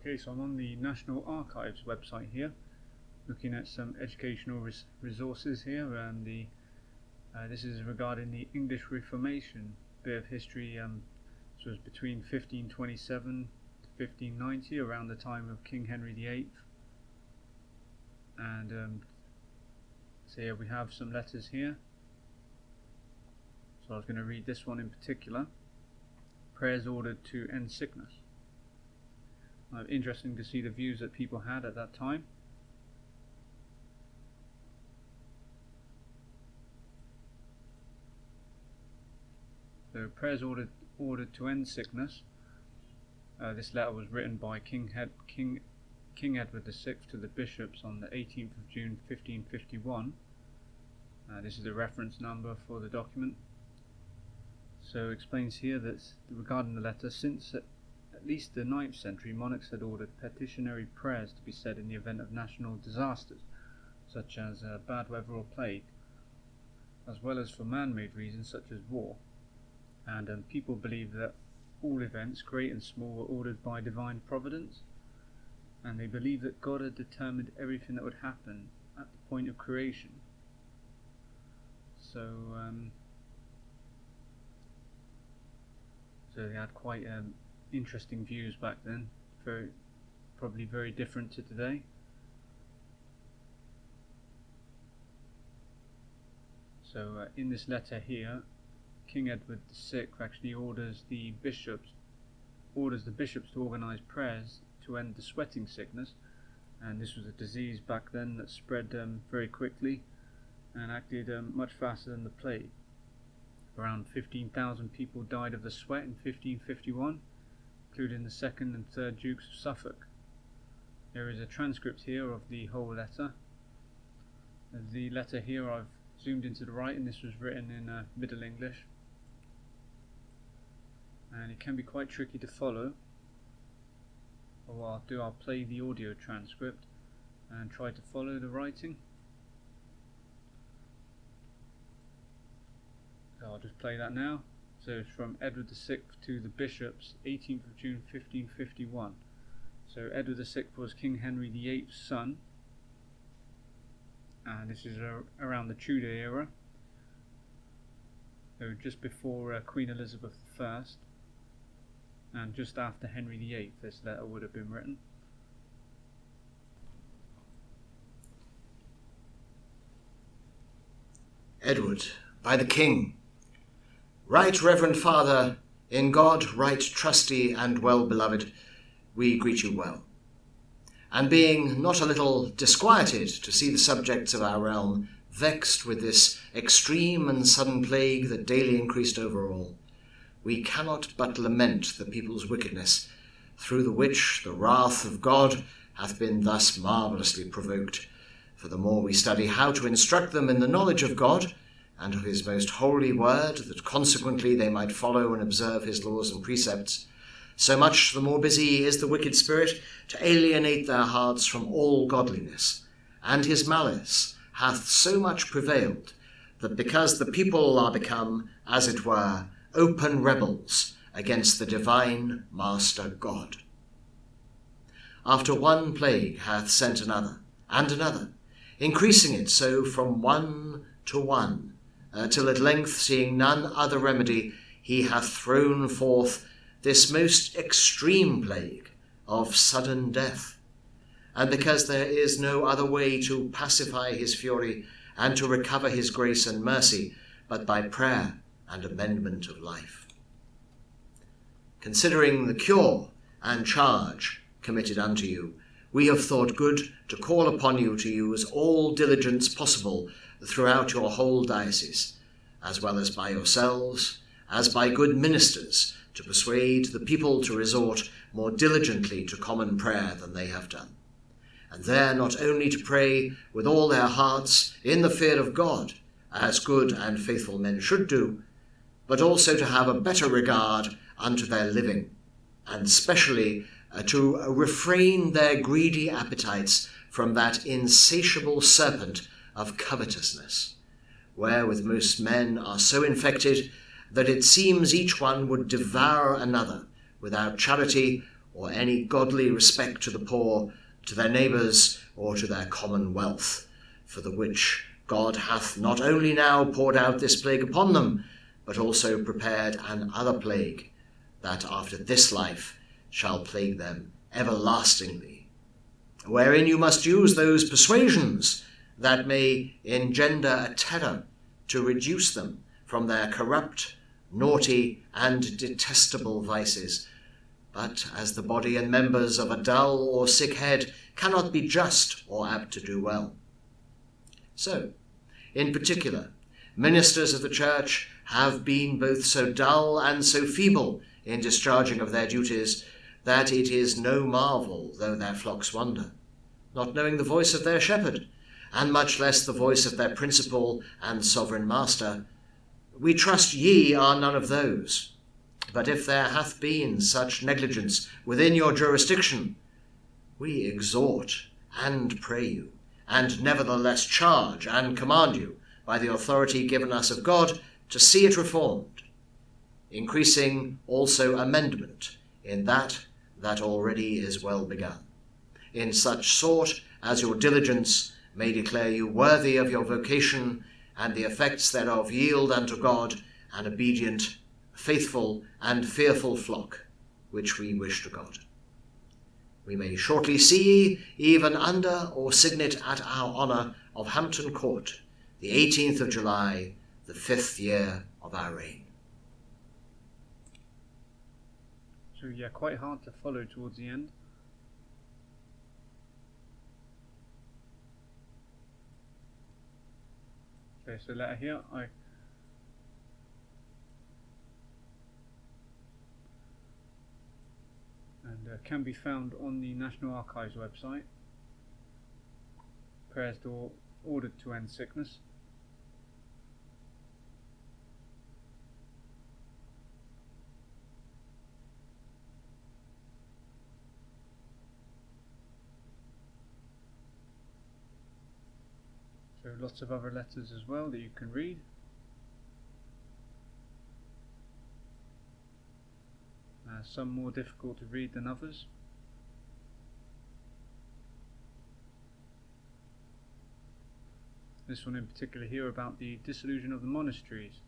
Okay, so I'm on the National Archives website here, looking at some educational resources here, and this is regarding the English Reformation, bit of history. So it was between 1527 to 1590, around the time of King Henry VIII. And so here we have some letters here. So I was going to read this one in particular. Prayers ordered to end sickness. Interesting to see the views that people had at that time. So prayers ordered to end sickness. This letter was written by King Edward VI to the bishops on the 18th of June 1551. This is the reference number for the document. So it explains here that regarding the letter, since at least the 9th century, monarchs had ordered petitionary prayers to be said in the event of national disasters, such as bad weather or plague, as well as for man-made reasons such as war. And people believed that all events, great and small, were ordered by divine providence, and they believed that God had determined everything that would happen at the point of creation. So they had quite interesting views back then, probably very different to today. So in this letter here, King Edward VI actually orders the bishops to organise prayers to end the sweating sickness, and this was a disease back then that spread very quickly and acted much faster than the plague. Around 15,000 people died of the sweat in 1551, including the 2nd and 3rd Dukes of Suffolk. There is a transcript here of the whole letter. The letter here I've zoomed into the right, and this was written in Middle English, and it can be quite tricky to follow. But what I'll play the audio transcript and try to follow the writing. So I'll just play that now. So it's from Edward VI to the bishops, 18th of June 1551. So Edward VI was King Henry VIII's son, and this is around the Tudor era, so just before Queen Elizabeth I, and just after Henry VIII this letter would have been written. Edward, by the King. Right Reverend Father, in God right trusty and well beloved, we greet you well. And being not a little disquieted to see the subjects of our realm vexed with this extreme and sudden plague that daily increased over all, we cannot but lament the people's wickedness, through the which the wrath of God hath been thus marvellously provoked. For the more we study how to instruct them in the knowledge of God, and of his most holy word, that consequently they might follow and observe his laws and precepts, so much the more busy is the wicked spirit to alienate their hearts from all godliness, and his malice hath so much prevailed, that because the people are become, as it were, open rebels against the divine Master God, after one plague hath sent another, and another, increasing it so from one to one, till at length, seeing none other remedy, he hath thrown forth this most extreme plague of sudden death. And because there is no other way to pacify his fury and to recover his grace and mercy, but by prayer and amendment of life. Considering the cure and charge committed unto you, we have thought good to call upon you to use all diligence possible throughout your whole diocese, as well as by yourselves, as by good ministers, to persuade the people to resort more diligently to common prayer than they have done, and there not only to pray with all their hearts in the fear of God, as good and faithful men should do, but also to have a better regard unto their living, and specially to refrain their greedy appetites from that insatiable serpent of covetousness, wherewith most men are so infected that it seems each one would devour another without charity or any godly respect to the poor, to their neighbours, or to their common wealth, for the which God hath not only now poured out this plague upon them, but also prepared an other plague, that after this life shall plague them everlastingly, wherein you must use those persuasions that may engender a terror to reduce them from their corrupt, naughty, and detestable vices. But as the body and members of a dull or sick head cannot be just or apt to do well, so, in particular, ministers of the church have been both so dull and so feeble in discharging of their duties, that it is no marvel though their flocks wander, not knowing the voice of their shepherd, and much less the voice of their principal and sovereign master. We trust ye are none of those. But if there hath been such negligence within your jurisdiction, we exhort and pray you, and nevertheless charge and command you, by the authority given us of God, to see it reformed, increasing also amendment in that already is well begun, in such sort as your diligence may declare you worthy of your vocation, and the effects thereof yield unto God an obedient, faithful, and fearful flock, which we wish to God. We may shortly see ye, even under or signet at our honour of Hampton Court, the 18th of July, the 5th year of our reign. So yeah, quite hard to follow towards the end. Okay, so letter here, can be found on the National Archives website. Prayers ordered to end sickness. So lots of other letters as well that you can read. Some more difficult to read than others. This one in particular here about the dissolution of the monasteries.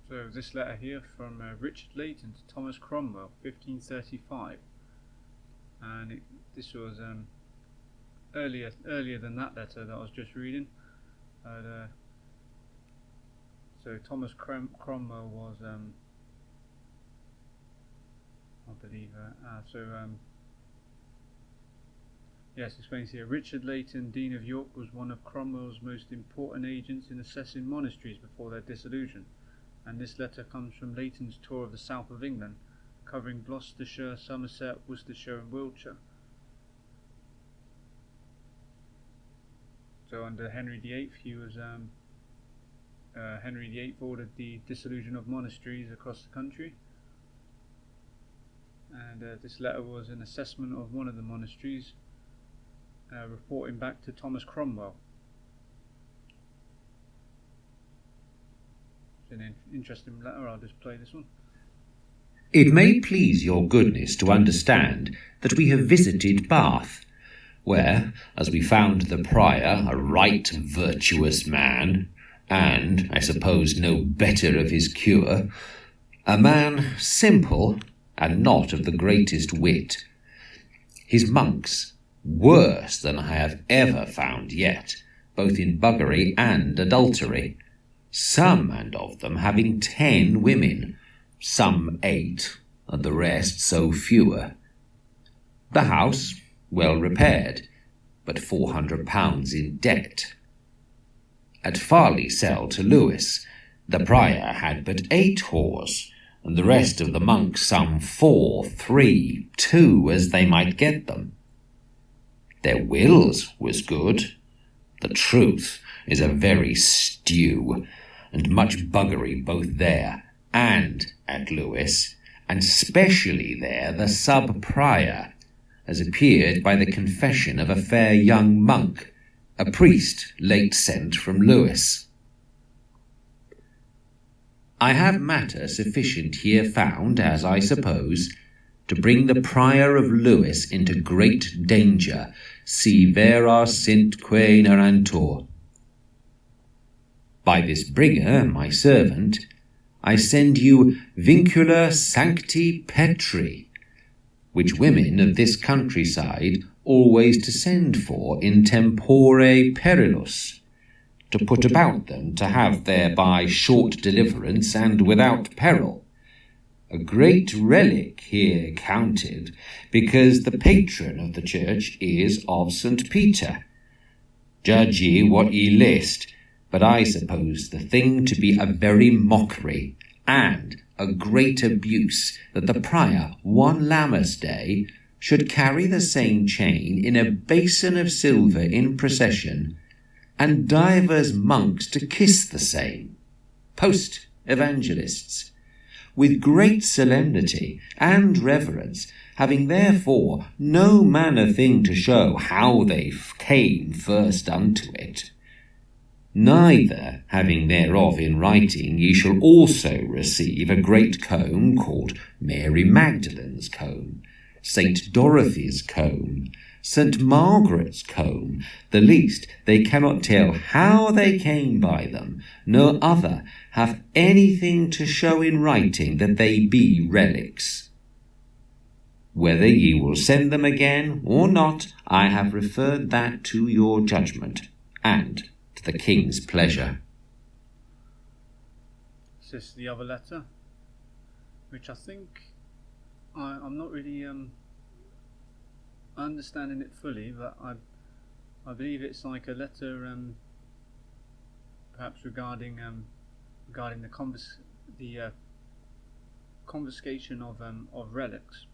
So this letter here from Richard Leighton to Thomas Cromwell, 1535, and this was earlier than that letter that I was just reading. So Thomas Cromwell was, I believe, yes, it explains here, Richard Leighton, Dean of York, was one of Cromwell's most important agents in assessing monasteries before their dissolution. And this letter comes from Leighton's tour of the south of England, covering Gloucestershire, Somerset, Worcestershire and Wiltshire. So under Henry VIII, he was Henry VIII ordered the dissolution of monasteries across the country, and this letter was an assessment of one of the monasteries, reporting back to Thomas Cromwell. An interesting letter. I'll just play this one. It may please your goodness to understand that we have visited Bath, where, as we found the prior a right virtuous man, and, I suppose, no better of his cure, a man simple and not of the greatest wit, his monks worse than I have ever found yet, both in buggery and adultery, some and of them having 10 women, some 8, and the rest so fewer. The house well repaired, but £400 in debt. At Farley Cell to Lewis, the prior had but 8 whores, and the rest of the monks some 4, 3, 2, as they might get them. Their wills was good. The truth is a very stew, and much buggery both there and at Lewes, and specially there the sub-prior, as appeared by the confession of a fair young monk, a priest late sent from Lewes. I have matter sufficient here found, as I suppose, to bring the prior of Lewes into great danger, si vera sintque narantur. By this bringer, my servant, I send you vincula sancti Petri, which women of this countryside always to send for in tempore perilus, to put about them to have thereby short deliverance and without peril, a great relic here counted, because the patron of the church is of St. Peter. Judge ye what ye list, but I suppose the thing to be a very mockery, and a great abuse, that the prior one Lammas day should carry the same chain in a basin of silver in procession, and divers monks to kiss the same, post-evangelists, with great solemnity and reverence, having therefore no manner thing to show how they came first unto it. Neither, having thereof in writing, ye shall also receive a great comb called Mary Magdalene's comb, St. Dorothy's comb, St. Margaret's comb, the least they cannot tell how they came by them, no other hath anything to show in writing that they be relics. Whether ye will send them again or not, I have referred that to your judgment, and to the king's pleasure. Is this the other letter? Which I think I'm not really understanding it fully, but I believe it's like a letter perhaps regarding the confiscation of relics.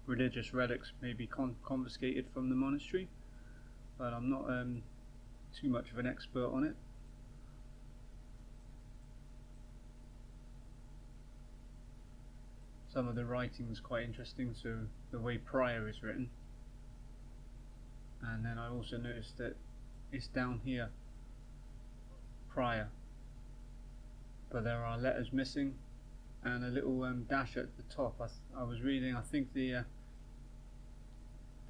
Religious relics may be confiscated from the monastery, but I'm not too much of an expert on it. Some of the writing is quite interesting, so the way prior is written. And then I also noticed that it's down here, prior, but there are letters missing and a little dash at the top. I was reading, I think they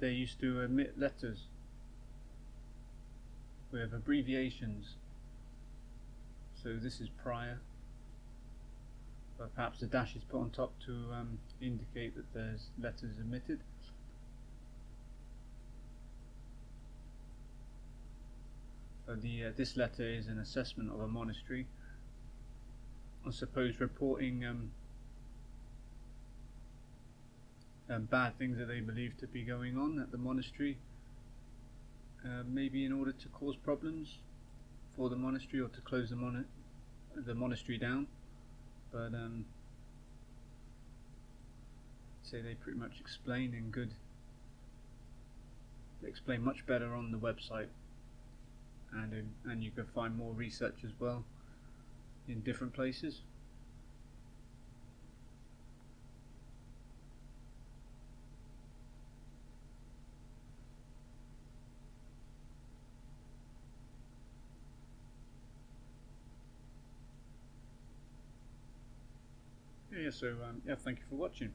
used to omit letters with abbreviations, so this is prior, but perhaps the dash is put on top to indicate that there's letters omitted. So this letter is an assessment of a monastery, I suppose, reporting bad things that they believe to be going on at the monastery, maybe in order to cause problems for the monastery or to close the monastery down. But say they pretty much explain in good. They explain much better on the website, and you can find more research as well in different places. Yeah, so thank you for watching.